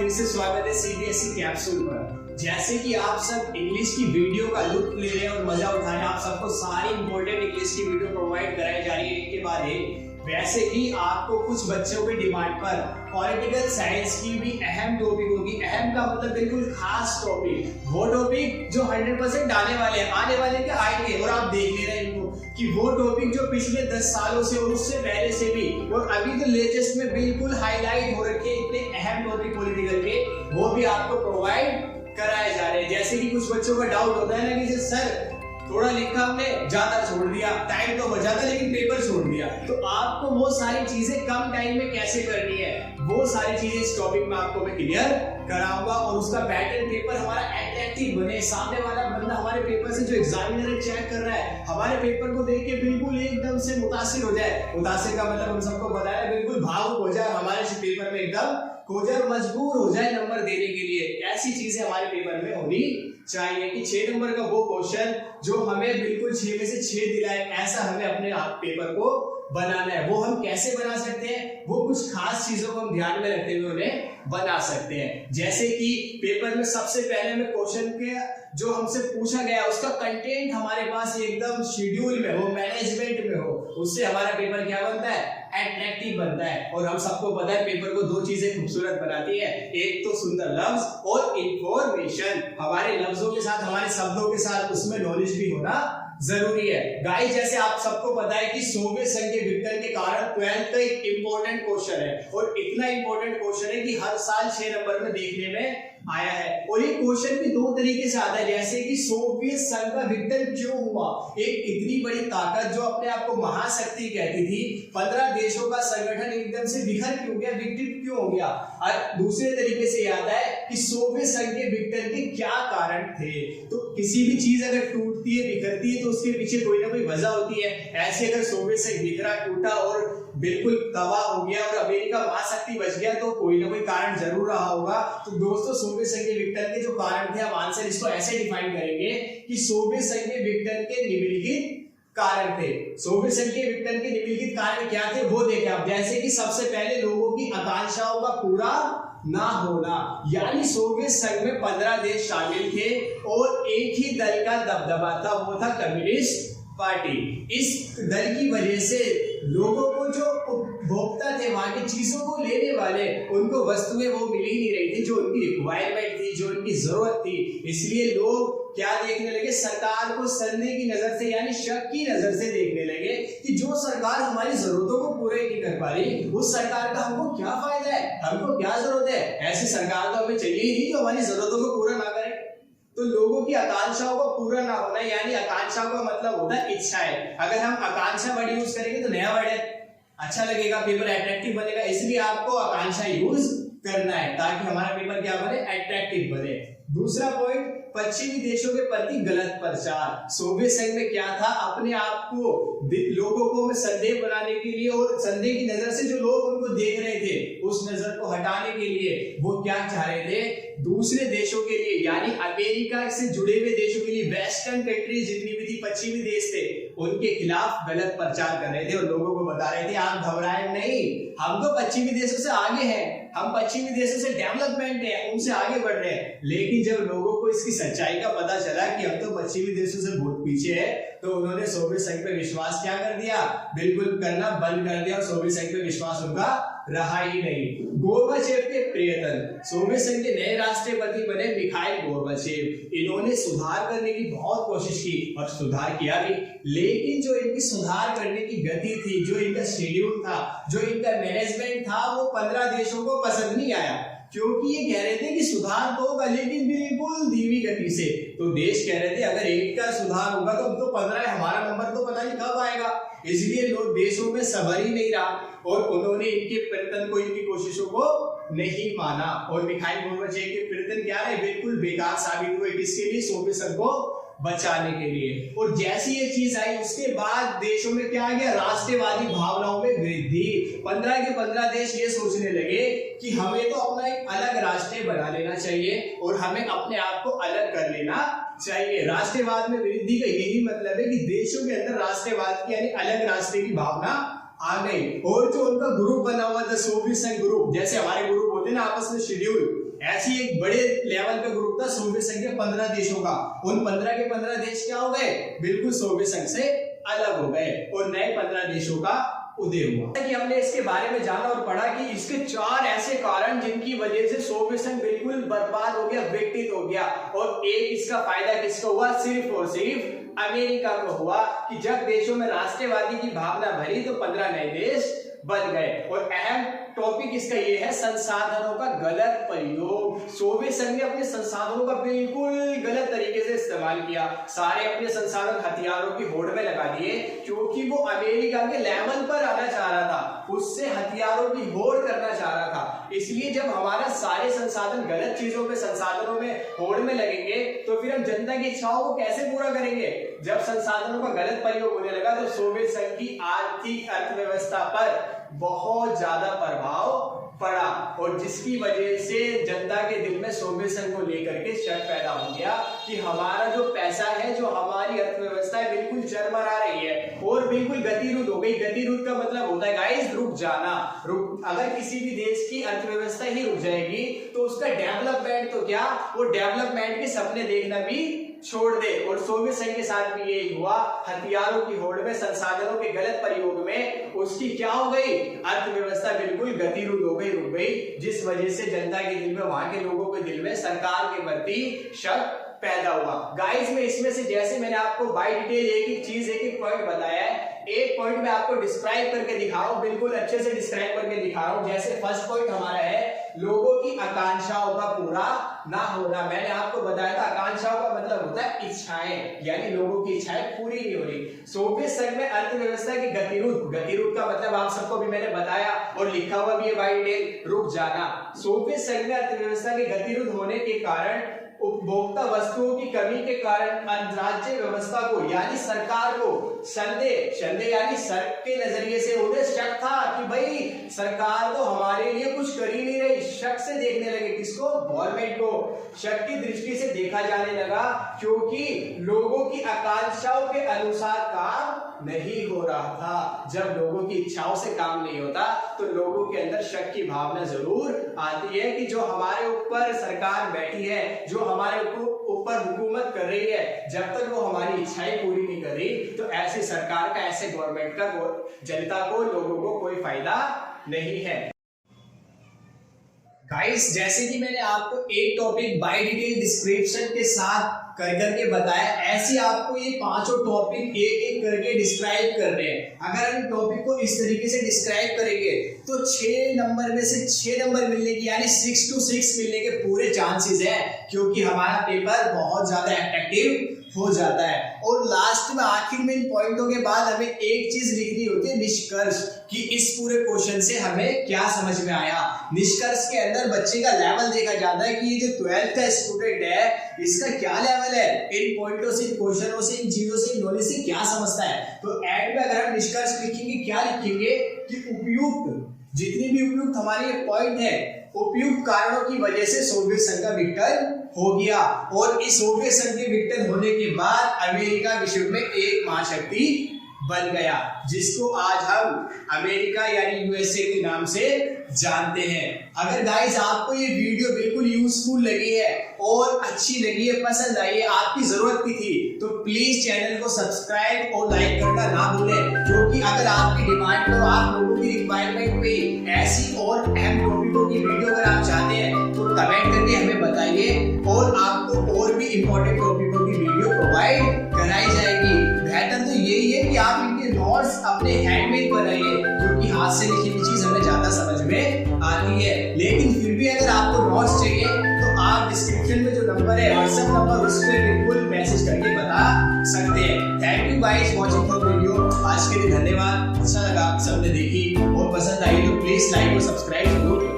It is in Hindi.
फिर से स्वागत है सीबीएसई कैप्सूल पर। जैसे कि आप सब इंग्लिश की वीडियो का लुत्फ ले रहे हैं और मजा उठा रहे हैं, आप सबको सारी इंपॉर्टेंट इंग्लिश की वीडियो प्रोवाइड कराई जा रही है एक के बाद एक। वैसे ही आपको कुछ बच्चों के डिमांड पर पॉलिटिकल साइंस की भी अहम टॉपिक होगी। अहम का मतलब बिल्कुल खास टॉपिक, वो टॉपिक जो 100% आने वाले हैं, आने वाले के आएंगे और आप देख ले रहे हैं इनको कि वो टॉपिक जो पिछले 10 सालों से और उससे पहले से भी और अभी तो लेटेस्ट में बिल्कुल हाईलाइट हो रखे इतने अहम टॉपिक पॉलिटिकल के, वो भी आपको प्रोवाइड कराए जा रहे हैं। जैसे कि कुछ बच्चों का डाउट होता है ना कि सर थोड़ा लिखा हमने, ज्यादा छोड़ दिया, टाइम तो बचा था लेकिन पेपर छोड़ दिया, तो आपको वो सारी चीजें कम टाइम में कैसे करनी है, वो सारी चीजें इस टॉपिक में आपको मैं क्लियर कराऊंगा। और उसका पैटर्न पेपर हमारा अट्रैक्टिव बने, सामने वाला बंदा हमारे पेपर से जो एग्जामिनर चेक कर रहा है हमारे पेपर को देख के बिल्कुल एकदम से मुतासिर हो जाए। मुतासिर का मतलब हम सबको बताया, बिल्कुल भावुक हो जाए, हमारे पेपर में एकदम कोजर मजबूर हो जाए नंबर देने के लिए। ऐसी चीजें हमारे पेपर में होनी चाहिए कि 6 नंबर का वो क्वेश्चन जो हमें बिल्कुल 6 में से 6 दिलाए, ऐसा हमें अपने पेपर को बनाना है। वो हम कैसे बना सकते हैं, वो कुछ खास चीजों को हम ध्यान में रखते हुए उन्हें बना सकते हैं। जैसे कि पेपर में सबसे पहले हमें क्वेश्चन के जो हमसे पूछा गया उसका कंटेंट हमारे पास एकदम शेड्यूल में हो, मैनेजमेंट में हो, उससे हमारा पेपर क्या बनता है, अट्रैक्टिव बनता है। और हम सबको पता है पेपर को दो चीजें खूबसूरत बनाती है, एक तो सुंदर लफ्ज और इंफॉर्मेशन। हमारे लफ्जों के साथ, हमारे शब्दों के साथ उसमें नॉलेज भी होना जरूरी है। गाइस, जैसे आप सबको पता है कि सोवियत संघ के विघटन के कारण 12th का एक इंपॉर्टेंट क्वेश्चन है और इतना इंपॉर्टेंट क्वेश्चन है कि हर साल 6 नंबर में देखने में आया है। और ये क्वेश्चन भी दो तरीके से आता है, जैसे कि सोवियत संघ का विघटन क्यों हुआ। एक इतनी बड़ी ताकत जो अपने आप को महाशक्ति कहती थी, 15 देशों का संगठन एकदम से बिखर क्यों गया, विघटित क्यों हो गया। और दूसरे तरीके से आता है कि सोवियत संघ के विघटन के क्या कारण थे। तो किसी भी चीज अगर टूटती है, बिखरती है, तो उसके पीछे कोई ना कोई वजह होती है। ऐसे अगर सोवियत संघ बिखरा, टूटा और बिल्कुल तबाह हो गया और अमेरिका महाशक्ति बच गया, तो कोई ना कोई कारण जरूर रहा होगा। तो दोस्तों, सोवियत संघ के विघटन के जो कारण थे, हम आंसर इसको ऐसे डिफाइन करेंगे कि सोवियत संघ के विघटन के निम्नलिखित कारण थे। सोवियत संघ के विघटन के निम्नलिखित कारण क्या थे वो देखें आप। जैसे कि सबसे पहले लोगों की आकांक्षाओं का पूरा ना होना, यानी सोवियत संघ में 15 देश शामिल थे और एक ही दल का दबदबा था, वो था कम्युनिस्ट पार्टी। इस दल की वजह से लोगों को जो उपभोक्ता थे, वहां की चीजों को लेने वाले, उनको वस्तुएं वो मिल ही नहीं रही थी जो उनकी रिक्वायरमेंट थी, जो उनकी जरूरत थी। इसलिए लोग क्या देखने लगे, सरकार को संदेह की नजर से, यानी शक की नजर से देखने लगे कि जो सरकार हमारी जरूरतों को पूरे नहीं कर पा रही, उस सरकार का हमको क्या फायदा है, हमको क्या जरूरत है। ऐसी सरकार तो हमें चाहिए ही नहीं जो हमारी जरूरतों को पूरा ना करे। तो लोगों की आकांक्षाओं को पूरा ना होना, यानी आकांक्षा का मतलब होता है इच्छा है। अगर हम आकांक्षा वर्ड यूज करेंगे तो नया वर्ड है, अच्छा लगेगा, पेपर अट्रैक्टिव बनेगा। इसलिए आपको आकांक्षा यूज करना है ताकि हमारा पेपर क्या बने, अट्रैक्टिव बने। दूसरा पॉइंट, पश्चिमी देशों के प्रति गलत प्रचार। सोवियत संघ में क्या था, अपने आप को लोगों को संदेह बनाने के लिए और संदेह की नजर से जो लोग उनको देख रहे थे, उस नजर को हटाने के लिए वो क्या चाह रहे थे, दूसरे देशों के लिए, यानी अमेरिका से जुड़े हुए देशों के लिए, वेस्टर्न कंट्रीज जितनी भी थी, पश्चिमी देश थे, उनके खिलाफ गलत प्रचार कर रहे थे और लोगों को बता रहे थे आप घबराएं नहीं, हम तो पश्चिमी देशों से आगे हैं, हम पश्चिमी देशों से डेवलपमेंट है, उनसे आगे बढ़ रहे हैं। लेकिन जब लोगों को इसकी सच्चाई का पता चला कि हम तो पश्चिमी देशों से बहुत पीछे है, तो उन्होंने सोवियत संघ पे विश्वास क्या कर दिया, बिल्कुल करना बंद कर दिया और सोवियत संघ पे विश्वास उनका रहा ही नहीं। गोर्बाचेव के प्रयत्न, सोवियत संघ के नए राष्ट्रपति बने मिखाइल गोर्बाचेव। इन्होंने सुधार करने की बहुत कोशिश की और सुधार किया भी, लेकिन जो इनकी सुधार करने की गति थी, जो इनका शेड्यूल था, जो इनका मैनेजमेंट था, वो 15 देशों को पसंद नहीं आया, क्योंकि ये कह रहे थे कि सुधार तो होगा लेकिन बिल्कुल धीमी गति से। तो देश कह रहे थे अगर एक का सुधार होगा तो हम तो 15 है, हमारा नंबर तो पता नहीं कब आएगा। इसलिए लोग देशों में सबर ही नहीं रहा और उन्होंने इनके प्रयत्न को, इनकी कोशिशों को नहीं माना और मिखाइल गोर्बाचेव के प्रयत्न क्या रहे, बिल्कुल बेकार साबित हुए। किसके लिए, सोवियत संघ को बचाने के लिए। और जैसी ये चीज आई उसके बाद देशों में क्या आ गया, राष्ट्रवादी भावनाओं में वृद्धि। 15 के 15 देश ये सोचने लगे कि हमें तो अपना एक अलग राष्ट्र बना लेना चाहिए और हमें अपने आप को अलग कर लेना चाहिए। राष्ट्रवाद में वृद्धि का यही मतलब है कि देशों के अंदर राष्ट्रवाद की यानी अलग राष्ट्र की भावना आ गई। और जो उनका ग्रुप बना हुआ था सोवियत संघ ग्रुप, जैसे हमारे ग्रुप होते हैं ना आपस में शेड्यूल, ऐसी एक बड़े लेवल पे ग्रुप था सोवियत संघ के 15 देशों का। उन 15 के 15 देश क्या हो गए, बिल्कुल सोवियत संघ से अलग हो गए और नए 15 देशों का उदय हुआ। कि हमने इसके बारे में जाना और पढ़ा कि इसके 4 ऐसे कारण जिनकी वजह से सोवियत संघ बिल्कुल बर्बाद हो गया, विघटित हो गया। और एक इसका फायदा किसको हुआ, सिर्फ और सिर्फ अमेरिका को हुआ कि जब देशों में राष्ट्रवादी की भावना भरी तो 15 नए देश बन गए। और अहम टॉपिक इसका ये है संसाधनों का गलत प्रयोग। सोवियत संघ ने अपने संसाधनों का बिल्कुल गलत तरीके से इस्तेमाल किया। सारे अपने संसाधन हथियारों की होड़ में लगा दिए क्योंकि वो अमेरिका के लेवल पर आना चाह रहा था, उससे हथियारों की होड़ करना चाह रहा था। इसलिए जब हमारा सारे संसाधन गलत चीजों पे, संसाधनों में होड़ में लगेंगे तो फिर हम जनता की इच्छाओं को कैसे पूरा करेंगे। जब संसाधनों का गलत प्रयोग होने लगा तो सोवियत संघ की आर्थिक अर्थव्यवस्था पर बहुत ज्यादा प्रभाव पड़ा और जिसकी वजह से जनता के दिल में सोवियत संघ को लेकर के शक पैदा हो गया कि हमारा जो पैसा है, जो हमारी अर्थव्यवस्था है, बिल्कुल चरमरा रही है और बिल्कुल गतिरोध हो गई। गतिरोध का मतलब होता है गाइस रुक जाना। अगर किसी भी देश की अर्थव्यवस्था ही रुक जाएगी तो उसका डेवलपमेंट तो क्या, वो डेवलपमेंट के सपने देखना भी छोड़ दे। और सोवियत संघ के साथ भी यही हुआ। हथियारों की होड़ में, संसाधनों के गलत प्रयोग में उसकी क्या हो गई, अर्थव्यवस्था बिल्कुल गतिरोध हो गई, रुक गई, जिस वजह से जनता के दिल में, वहां के लोगों के दिल में सरकार के प्रति शक पैदा हुआ। गाइस में इसमें से जैसे मैंने आपको बाय डिटेल एक एक चीज, एक एक पॉइंट बताया है, एक पॉइंट में आपको डिस्क्राइब करके दिखाऊं, बिल्कुल अच्छे से डिस्क्राइब करके दिखा रहा हूं। जैसे फर्स्ट पॉइंट हमारा है लोगों की आकांक्षाओं का पूरा ना होना। मैंने आपको बताया था आकांक्षाओं का मतलब होता है इच्छाएं, यानी लोगों की इच्छाएं पूरी नहीं हो रही। सोवियत संघ में अर्थव्यवस्था की गतिरोध, गतिरोध का मतलब आप सबको भी मैंने बताया और लिखा हुआ भी है बाय डिटेल, रुक जाना। सोवियत संघ में अर्थव्यवस्था के गतिरोध होने के कारण, उपभोक्ता वस्तुओं की कमी के कारण अंतर्राज्यीय व्यवस्था को यानी सरकार को संदेह यानी शक के नजरिए से उन्हें शक था कि भाई सरकार तो हमारे लिए कुछ कर ही नहीं रही। शक से देखने लगे, किसको, गवर्नमेंट को शक की दृष्टि से देखा जाने लगा क्योंकि लोगों की आकांक्षाओं के अनुसार काम नहीं हो रहा था। जब लोगों की इच्छाओं से काम नहीं होता तो लोगों के अंदर शक की भावना जरूर आती है कि जो हमारे ऊपर सरकार बैठी है, जो हमारे ऊपर हुकूमत कर रही है, जब तक वो हमारी इच्छाएं पूरी नहीं कर रही तो ऐसी सरकार का, ऐसे गवर्नमेंट का जनता को, लोगों को कोई फायदा नहीं है। गाइस जैसे कि मैंने आपको एक टॉपिक बाय डिटेल डिस्क्रिप्शन के साथ करके बताया, ऐसे आपको ये पांचों टॉपिक एक एक करके डिस्क्राइब कर रहे हैं। अगर हम टॉपिक को इस तरीके से डिस्क्राइब करेंगे तो 6 नंबर में से 6 नंबर मिलने की यानी 6 to 6 मिलने के पूरे चांसेस हैं क्योंकि हमारा पेपर बहुत ज्यादा अट्रैक्टिव हो जाता है। और लास्ट में, आखिर में, इन पॉइंटों के बाद हमें एक चीज लिखनी होती है, निष्कर्ष, कि इस पूरे क्वेश्चन से हमें क्या समझ में आया। निष्कर्ष के अंदर बच्चे का लेवल देखा जाता है कि ये जो 12th का स्टूडेंट है इसका क्या लेवल है, इन पॉइंटों से, इन क्वेश्चनों से, इन चीजों से, नॉलेज से क्या समझता है। तो एंड में अगर हम निष्कर्ष लिखेंगे, क्या लिखेंगे कि उपयुक्त, जितनी भी उपयुक्त हमारे पॉइंट है, उपयुक्त कारणों की वजह से सोवियत संघ का विघटन हो गया और इस सोवियत संघ के विघटन होने के बाद अमेरिका विश्व में एक महाशक्ति बन गया जिसको आज हम अमेरिका यानी यूएसए के नाम से जानते हैं। अगर गाइस आपको ये वीडियो बिल्कुल यूजफुल लगी है और अच्छी लगी है, पसंद आई है, आपकी जरूरत की थी, तो प्लीज चैनल को सब्सक्राइब और लाइक करना ना भूलें क्योंकि अगर आपकी डिमांड और आप लोगों की रिक्वायरमेंट पे ऐसी और अहम टॉपिकों की वीडियो अगर आप चाहते हैं तो कमेंट करके हमें बताइए और आपको और भी इंपॉर्टेंट टॉपिकों की वीडियो प्रोवाइड कराई जाएगी। बेहतर तो यही है कि आप इनके नोट्स अपने हैंडमेड बनाइए क्योंकि हाथ से लिखी हुई चीज हमें ज्यादा समझ में आती है। लेकिन फिर भी अगर आपको नोट्स चाहिए तो आप डिस्क्रिप्शन में जो नंबर है, व्हाट्सएप नंबर, उस पर बिल्कुल मैसेज करके बता सकते हैं। Thank you guys watching for video. आज के लिए धन्यवाद। अच्छा लगा सबने देखी और पसंद आई तो प्लीज लाइक और सब्सक्राइब जरूर